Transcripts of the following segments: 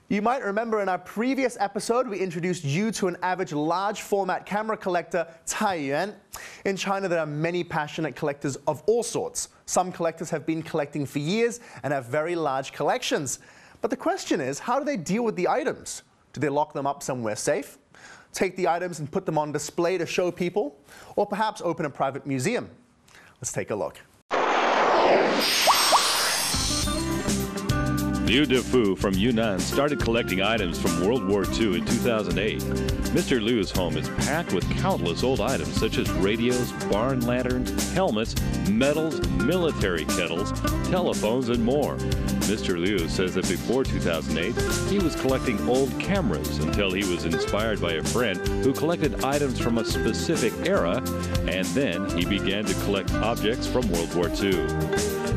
You might remember in our previous episode, we introduced you to an average large format camera collector, Cai Yuan. In China, there are many passionate collectors of all sorts. Some collectors have been collecting for years and have very large collections. But the question is, how do they deal with the items? Do they lock them up somewhere safe? Take the items and put them on display to show people? Or perhaps open a private museum? Let's take a look. Liu Defu from Yunnan started collecting items from World War II in 2008. Mr. Liu's home is packed with countless old items such as radios, barn lanterns, helmets, medals, military kettles, telephones, and more. Mr. Liu says that before 2008, he was collecting old cameras until he was inspired by a friend who collected items from a specific era, and then he began to collect objects from World War II.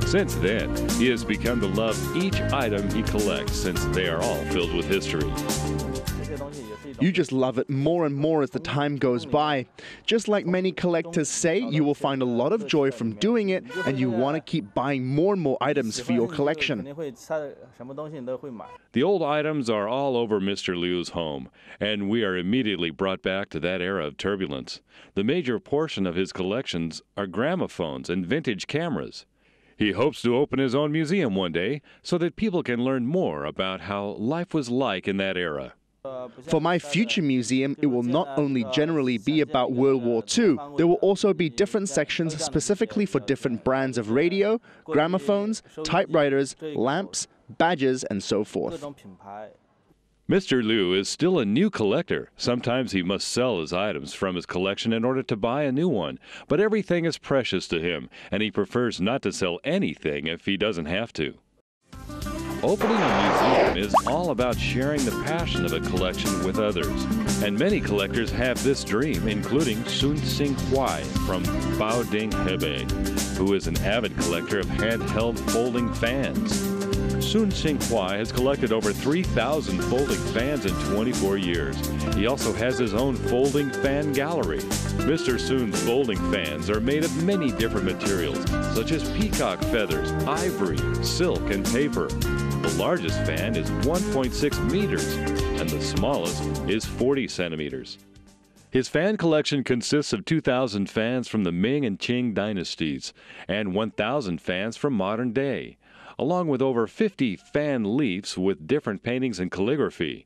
Since then, he has begun to love each item he collects since they are all filled with history. You just love it more and more as the time goes by. Just like many collectors say, you will find a lot of joy from doing it, and you want to keep buying more and more items for your collection. The old items are all over Mr. Liu's home, and we are immediately brought back to that era of turbulence. The major portion of his collections are gramophones and vintage cameras. He hopes to open his own museum one day so that people can learn more about how life was like in that era. For my future museum, it will not only generally be about World War II, there will also be different sections specifically for different brands of radio, gramophones, typewriters, lamps, badges, and so forth. Mr. Liu is still a new collector. Sometimes he must sell his items from his collection in order to buy a new one. But everything is precious to him, and he prefers not to sell anything if he doesn't have to. Opening a museum is all about sharing the passion of a collection with others. And many collectors have this dream, including Sun Xinghuai from Baoding, Hebei, who is an avid collector of handheld folding fans. Sun Xinghuai has collected over 3,000 folding fans in 24 years. He also has his own folding fan gallery. Mr. Sun's folding fans are made of many different materials, such as peacock feathers, ivory, silk, and paper. The largest fan is 1.6 meters, and the smallest is 40 centimeters. His fan collection consists of 2,000 fans from the Ming and Qing dynasties, and 1,000 fans from modern day, along with over 50 fan leaves with different paintings and calligraphy.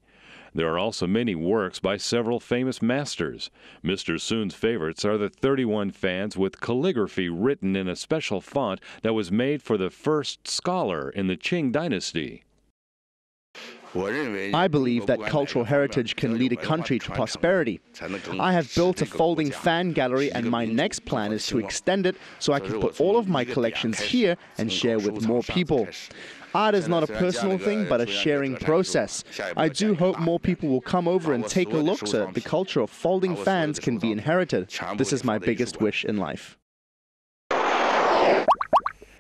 There are also many works by several famous masters. Mr. Sun's favorites are the 31 fans with calligraphy written in a special font that was made for the first scholar in the Qing dynasty. I believe that cultural heritage can lead a country to prosperity. I have built a folding fan gallery, and my next plan is to extend it so I can put all of my collections here and share with more people. Art is not a personal thing, but a sharing process. I do hope more people will come over and take a look so that the culture of folding fans can be inherited. This is my biggest wish in life.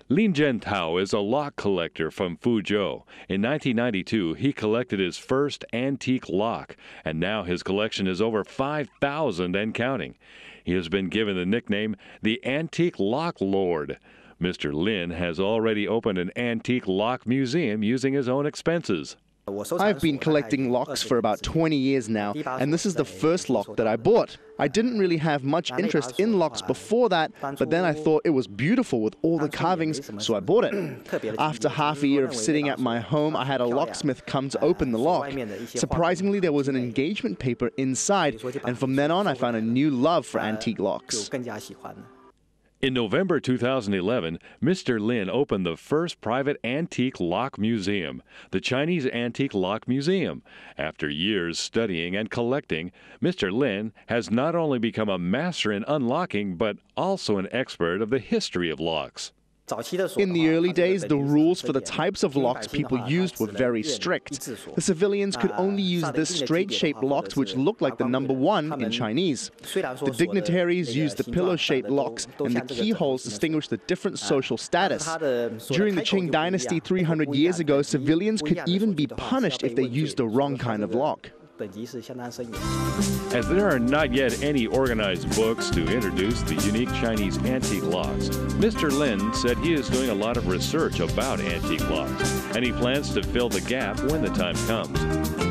Lin Zhentao is a Locke collector from Fuzhou. In 1992, he collected his first antique Locke, and now his collection is over 5,000 and counting. He has been given the nickname the Antique Locke Lord. Mr. Lin has already opened an antique Locke museum using his own expenses. I've been collecting locks for about 20 years now, and this is the first lock that I bought. I didn't really have much interest in locks before that, but then I thought it was beautiful with all the carvings, so I bought it. After half a year of sitting at my home, I had a locksmith come to open the lock. Surprisingly, there was an engagement paper inside, and from then on I found a new love for antique locks. In November 2011, Mr. Lin opened the first private antique Locke museum, the Chinese Antique Locke Museum. After years studying and collecting, Mr. Lin has not only become a master in unlocking, but also an expert of the history of locks. In the early days, the rules for the types of locks people used were very strict. The civilians could only use this straight-shaped locks which looked like the number 1 in Chinese. The dignitaries used the pillow-shaped locks, and the keyholes distinguished the different social status. During the Qing dynasty 300 years ago, civilians could even be punished if they used the wrong kind of lock. As there are not yet any organized books to introduce the unique Chinese antique locks, Mr. Lin said he is doing a lot of research about antique locks, and he plans to fill the gap when the time comes.